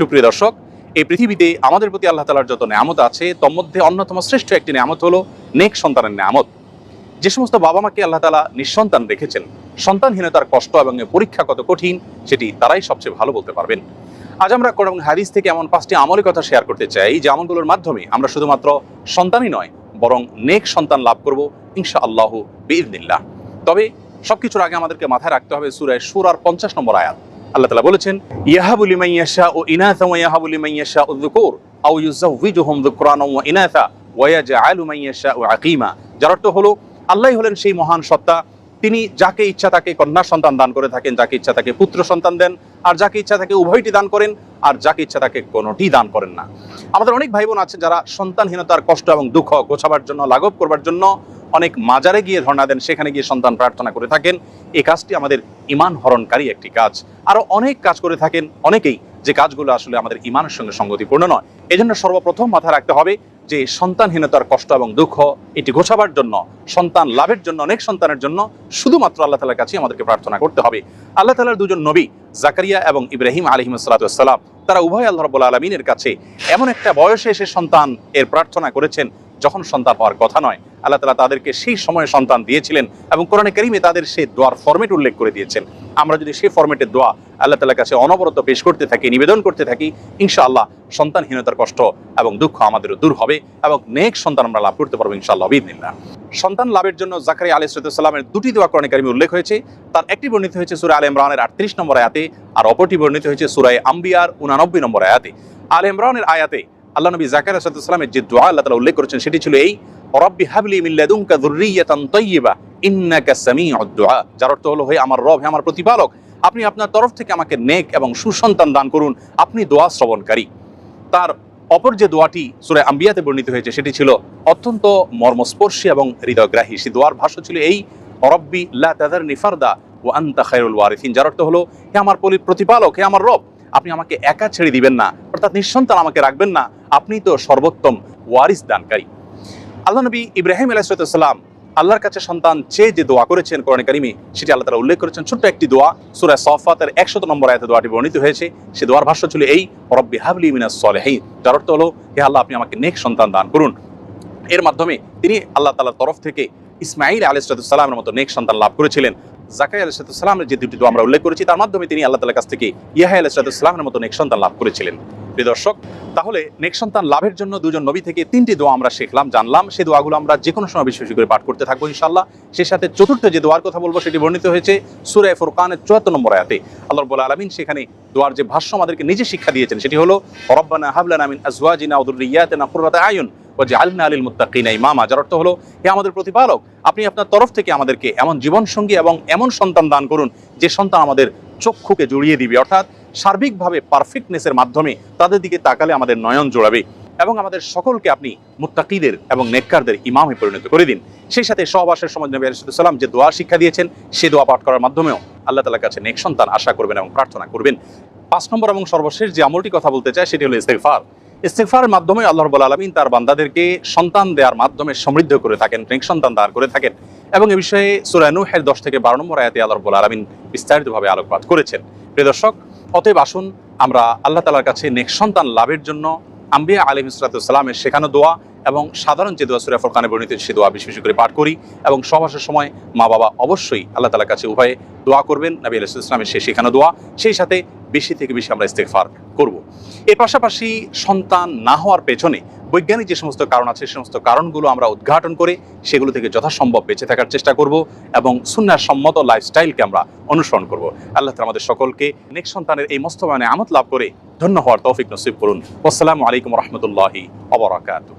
সুপ্রিয় দর্শক, এই পৃথিবীতে আমাদের প্রতি আল্লাহ তাআলার যত নিয়ামত আছে তোর মধ্যে অন্যতম শ্রেষ্ঠ একটি নিয়ামত হলো নেক সন্তানের নিয়ামত। যে সমস্ত বাবা মাকে আল্লাহ তাআলা নিঃসন্তান রেখেছেন, সন্তানহীনতার কষ্ট এবং পরীক্ষা কত কঠিন সেটি তারাই সবচেয়ে ভালো বলতে পারবেন। আজ আমরা কোরআন এবং হাদিস থেকে এমন 5টি আমলের কথা শেয়ার করতে চাই যে আমলগুলোর মাধ্যমে আমরা শুধুমাত্র সন্তানই নয় বরং নেক সন্তান লাভ করব ইনশাআল্লাহ বিইذনিল্লাহ। তবে সবকিছুর আগে আমাদেরকে মাথায় রাখতে হবে সূরা শুরার 50 নম্বর আয়াত। আল্লাহ তাআলা বলেছেন, ইয়াহাবু লিমান ইয়াশাউ ইনাসা ওয়া ইয়াহাবু লিমান ইয়াশাউ যুকুর আও ইউযাওয়িজুহুম যুকরানা ওয়া ইনাসা ওয়া ইয়াজআলু মান ইয়াশাউ আকিমা। যার অর্থ হলো আল্লাহই হলেন সেই মহান সত্তা, তিনি যাকে ইচ্ছা তাকে কন্যা সন্তান দান করে থাকেন, যাকে ইচ্ছা তাকে পুত্র সন্তান দেন, আর যাকে ইচ্ছা তাকে উভয়টি দান করেন, আর যাকে ইচ্ছা তাকে কোনোটি দান করেন না। আমাদের অনেক ভাই বোন আছেন যারা সন্তানহীনতার কষ্ট এবং দুঃখ গোছাবার জন্য, লাঘব করবার জন্য অনেক মাজারে গিয়ে ধর্ণা দেন, সেখানে গিয়ে সন্তান প্রার্থনা করে থাকেন। এই কাজটি আমাদের ঈমান হরণকারী একটি কাজ। আরও অনেক কাজ করে থাকেন অনেকেই, যে কাজগুলো আসলে আমাদের ঈমানের সঙ্গে সঙ্গতিপূর্ণ নয়। এজন্য সর্বপ্রথম মাথায় রাখতে হবে যে সন্তানহীনতার কষ্ট এবং দুঃখ এটি গোছাবার জন্য, সন্তান লাভের জন্য, অনেক সন্তানের জন্য শুধুমাত্র আল্লাহ তাআলার কাছে আমাদেরকে প্রার্থনা করতে হবে। আল্লাহ তাআলার দুজন নবী জাকারিয়া এবং ইব্রাহিম আলাইহিস সালাতু ওয়াস সালাম, তারা উভয় আল্লাহ রাব্বুল আলামিনের কাছে এমন একটা বয়সে এসে সন্তান এর প্রার্থনা করেছেন যখন সন্তান হওয়ার কথা নয়। আল্লাহ তাআলা তাদেরকে সেই সময়ে সন্তান দিয়েছিলেন এবং কোরআনে কারীমে তাদের সেই দোয়ার ফরম্যাট উল্লেখ করে দিয়েছেন। আমরা যদি সেই ফরম্যাটের দোয়া আল্লাহ তাআলার কাছে অনবরত পেশ করতে থাকি, নিবেদন করতে থাকি, ইনশাআল্লাহ সন্তানহীনতার কষ্ট এবং দুঃখ আমাদেরও দূর হবে এবং নেক সন্তান আমরা লাভ করতে পারবো ইনশাআল্লাহ বিইذনিল্লাহ। সন্তান লাভের জন্য জাকারিয়া আলাইহিস সালামের দুটি দোয়া কোরআনে কারীমে উল্লেখ হয়েছে। তার একটি বর্ণিত হয়েছে সূরা আলে ইমরানের 38 নম্বর আয়াতে, আর অপরটি বর্ণিত হয়েছে সূরা আম্বিয়ার 89 নম্বর আয়াতে। আলে ইমরানের আয়াতে আল্লাহ নবী জাকারিয়া আলাইহিস সালামের যে দোয়া আল্লাহ তাআলা উল্লেখ করেছেন সেটি ছিল এই, রব্বি হাবলি মিন লাদুনকা যুররিয়াতান তাইয়্যিবা ইন্নাকা সামিউদ দুআ। যার অর্থ হলো, হে আমার রব, হে আমার প্রতিপালক, আপনি আপনার তরফ থেকে আমাকে নেক এবং সুসন্তান দান করুন, আপনি দোয়া শ্রবণকারী। তার অপর যে দোয়াটি সূরা আম্বিয়াতে বর্ণিত হয়েছে সেটি ছিল অত্যন্ত মর্মস্পর্শী এবং হৃদয়গ্রাহী। সেই দোয়ার ভাষ্য ছিল এই, রব্বি লা তাযারনি ফারদা ওয়া আনতা খায়রুল ওয়ারিসিন। যার অর্থ হলো, হে আমার প্রতিপালক, হে আমার রব, আপনি আমাকে একা ছেড়ে দিবেন না, অর্থাৎ নিঃসন্তান আমাকে রাখবেন না, আপনি তো সর্বোত্তম ওয়ারিস দানকারী। আল্লাহ নবী ইব্রাহিম আলাইহিস সালাম আল্লাহর কাছে সন্তান চেয়ে যে দোয়া করেছেন কোরআনে কারীমে, সেটি আল্লাহ তাআলা উল্লেখ করেছেন ছোট্ট একটি দোয়া। সূরা সাফফাতের 100 নম্বর আয়াতে দোয়াটি বর্ণিত হয়েছে। সে দোয়ার ভাষ্য ছিল এই, রব্বি হাবলি মিনাস সলিহিন। যার অর্থ হলো, হে আল্লাহ, আপনি আমাকে নেক সন্তান দান করুন। এর মাধ্যমে তিনি আল্লাহ তাআলার তরফ থেকে ইসমাঈল আলাইহিস সালামের মতো নেক সন্তান লাভ করেছিলেন। জাকারিয়া আলাইহিস সালামের যে দুটি দোয়া আমরা উল্লেখ করেছি তার মাধ্যমে তিনি আল্লাহ তাআলার কাছ থেকে ইয়াহইয়া আলাইহিস সালামের মতো নেক সন্তান লাভ করেছিলেন। প্রিয় দর্শক, তাহলে নেক সন্তান লাভের জন্য দুজন নবী থেকে 3টি দোয়া আমরা শিখলাম, জানলাম। সেই দোয়াগুলো আমরা যে কোনো সময় বেশি বেশি করে পাঠ করতে থাকবো ইনশাআল্লাহ। সেই সাথে চতুর্থ যে দোয়ার কথা বলবো সেটি বর্ণিত হয়েছে সূরা ফুরকানের 74 নম্বর আয়াতে। আল্লাহ রাব্বুল আলামিন সেখানে দোয়ার যে ভাষ্য আমাদেরকে নিজে শিক্ষা দিয়েছেন সেটি হলো, রব্বানা হাব লানা মিন আজওয়াজিনা ওয়া যুররিয়াতিনা কুররাতা আয়ুন ওয়াজআলনা লিল মুত্তাকিনা ইমামা। যার অর্থ হলো, হে আমাদের প্রতিপালক, আপনি আপনার তরফ থেকে আমাদেরকে এমন জীবনসঙ্গী এবং এমন সন্তান দান করুন যে সন্তান আমাদের চক্ষুকে জুড়িয়ে দিবে, অর্থাৎ সার্বিকভাবে পারফেক্টনেসের মাধ্যমে তাদের দিকে তাকালে আমাদের নয়ন জোড়াবে, এবং আমাদের সকলকে আপনি মুত্তাকিদের এবং নেককারদের ইমামে পরিণত করে দিন। সেই সাথে সহবাসের সময় নবী আলাইহিস সালাম যে দোয়া শিক্ষা দিয়েছেন সেই দোয়া পাঠ করার মাধ্যমেও আল্লাহ তাআলার কাছে নেক সন্তান আশা করবেন এবং প্রার্থনা করবেন। 5 নম্বর এবং সর্বশেষ যে আমলটি কথা বলতে চাই সেটি হলো ইস্তেগফার। ইস্তেগফারের মাধ্যমে আল্লাহ রাব্বুল আলামিন তার বান্দাদেরকে সন্তান দেওয়ার মাধ্যমে সমৃদ্ধ করে থাকেন, নেক সন্তান দান করে থাকেন, এবং এ বিষয়ে সূরা নূহের 10 থেকে 12 নম্বর আয়াতে আল্লাহ রাব্বুল আলামিন বিস্তারিতভাবে আলোকপাত করেছেন। প্রিয় দর্শক, অতএব আসুন আমরা আল্লাহ তাআলার কাছে নেক সন্তান লাভের জন্য আম্বিয়া আলাইহিস সালামের শেখানো দোয়া এবং সাধারণ যে দোয়া সূরা ফুরকানে বর্ণিত সেই দোয়া বেশি বেশি করে পাঠ করি, এবং সহবাসের সময় মা বাবা অবশ্যই আল্লাহ তাআলার কাছে উভয়ে দোয়া করবেন, নবী আলাইহিস সালামের সেই শেখানো দোয়া। সেই সাথে বেশি থেকে বেশি আমরা ইস্তেগফার করব। এর পাশাপাশি সন্তান না হওয়ার পেছনে বৈজ্ঞানিক যে সমস্ত কারণ আছে সে সমস্ত কারণগুলো আমরা উদ্ঘাটন করে সেগুলো থেকে যথাসম্ভব বেঁচে থাকার চেষ্টা করব এবং সুন্নাহ সম্মত লাইফস্টাইলকে আমরা অনুসরণ করব। আল্লাহ তাআলা আমাদের সকলকে নেক সন্তানের এই মস্তবানে আমত লাভ করে ধন্য হওয়ার তৌফিক নসিব করুন। আসসালামু আলাইকুম ওয়া রাহমাতুল্লাহি ওয়া বারাকাতুহু।